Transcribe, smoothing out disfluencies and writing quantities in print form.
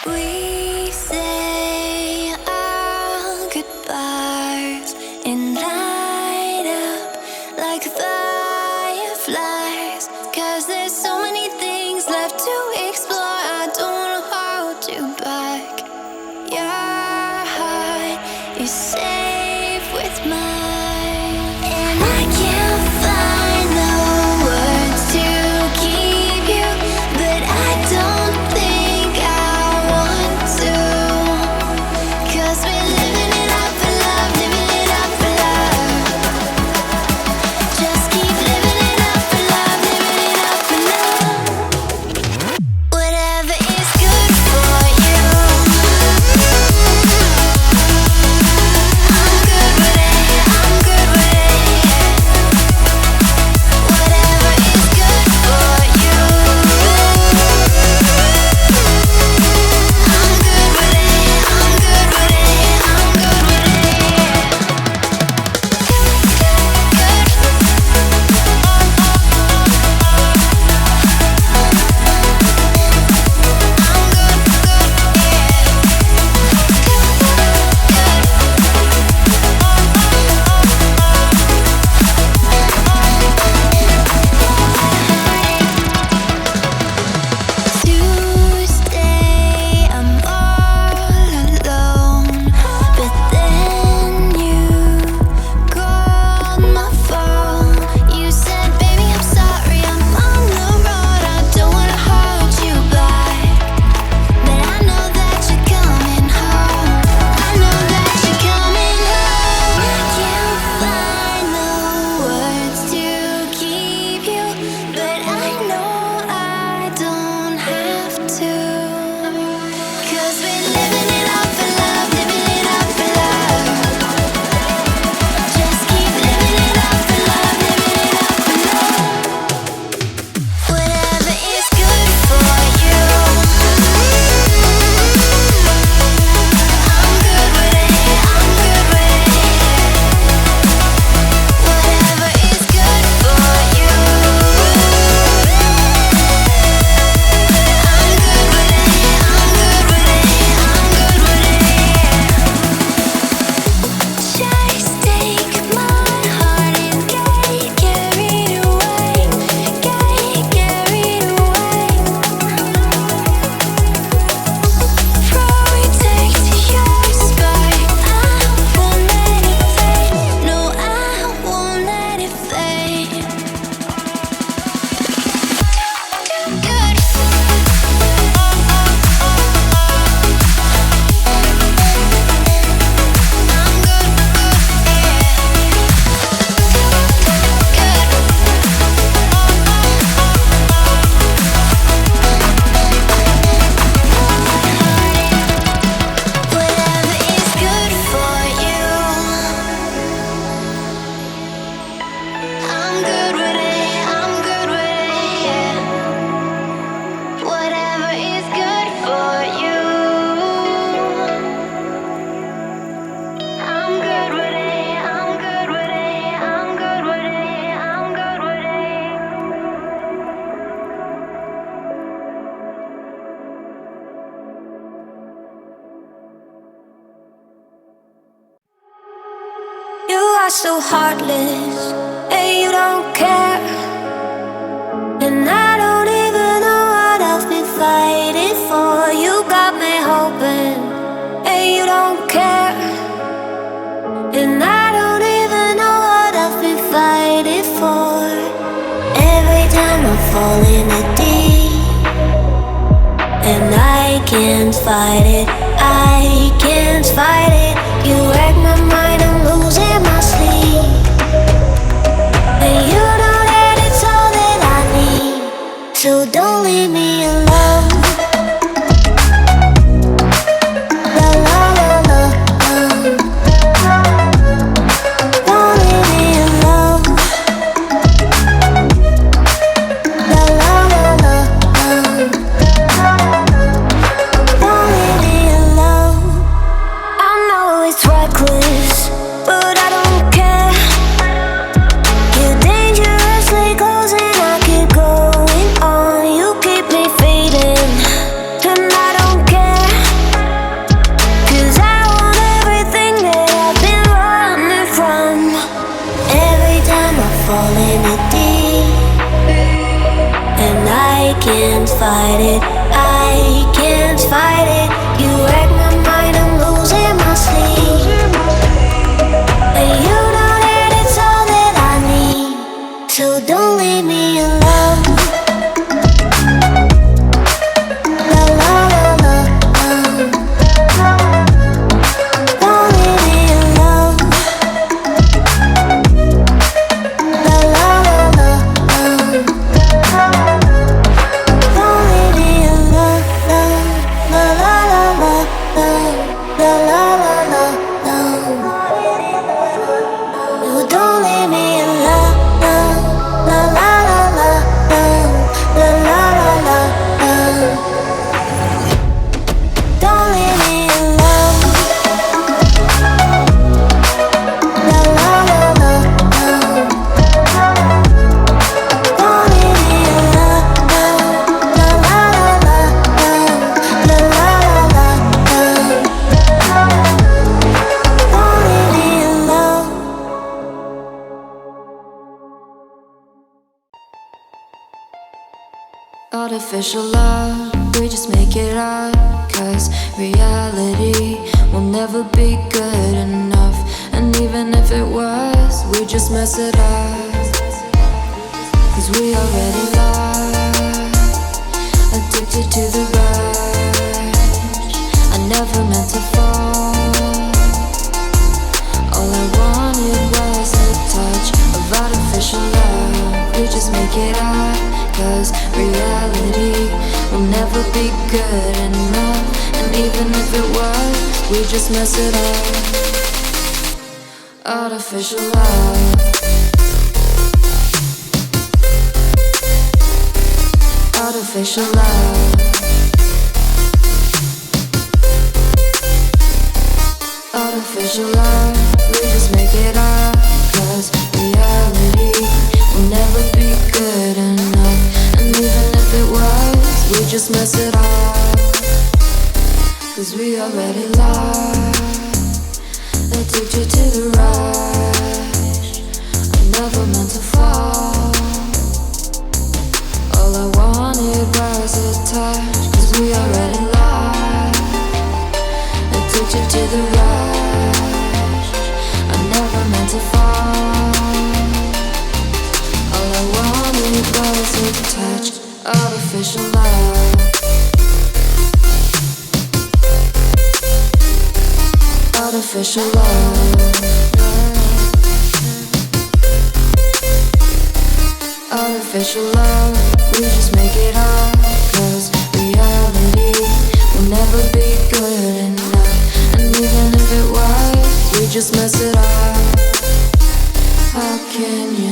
We say our goodbyes and light up like fireflies, 'cause there's so many things left to explore. I don't wanna hold you back. Your heart is safe with mine, and I can't find the words to keep you, but I don't think I want to, 'cause we're living it up for love, living it up for love. Just keep living it up for love, living it up for love. Whatever is good for you, I'm good with it, I'm good with it. Whatever is good for you, I'm good with it, I'm good with it, I'm good with Tuesday, I'm all alone, but then you called my phone. You said, baby, I'm sorry, I'm on the road. I don't wanna hold you back, but I know that you're coming home. I know that you're coming home. I can't find the words to keep you, but I know I don't have to, 'cause we're living it up for love, living it up for love. Just keep living it up for love, living it up for love. Whatever is good for you, I'm good with it, I'm good with it. Whatever is good for you, I'm good with it, I'm good with it, I'm good with it. Just take my heart and get carried away, get carried away. Protect your spark, I won't let it fade. No, I won't let it fade. Good. Whatever is good for you, I'm good with it, I'm good with it, yeah. Whatever is good for you, I'm good with it, I'm good with it, I'm good with it, I'm good with it. You are so heartless, and you don't care. And I don't even know what I've been fighting for. You got me hoping, and you don't care. And I don't even know what I've been fighting for. Every time I fall in the deep, and I can't fight it, I can't fight it. You wreck my mind, I'm losing my sleep. And you know that it's all that I need, so don't leave me alone. La la la la, don't leave me alone. La la la la, don't leave me alone. I know it's reckless, falling in deep, and I can't fight it, I can't fight it. You wreck my mind, I'm losing my sleep, and you know that it's all that I need. So don't leave me alone. La la la la, don't leave me alone. La la la la, don't leave me alone. La la la la, la la la la, no, don't leave me alone. La la la la, la la la la, don't leave me alone. La la la la, don't leave me alone. La la la la, la la la la, don't leave me alone. Artificial love, we just make it up, 'cause reality will never be good enough. And even if it was, we just mess it up, 'cause we already lost, addicted to the rush. I never meant to fall, all I wanted was a touch of artificial love. We just make it up, 'cause reality will never be good enough. And even if it was, we just mess it up. Artificial love, artificial love, artificial love. We just make it up, 'cause reality will never be good enough. And even if it was, we just mess it up, 'cause we already lost, addicted to the rush. I never meant to fall, all I wanted was a touch, 'cause we already lost, addicted to the rush. I never meant to fall, all I wanted was a touch. Artificial love, artificial love, artificial love. We just make it up, 'cause reality will never be good enough. And even if it was, we just mess it up. How can you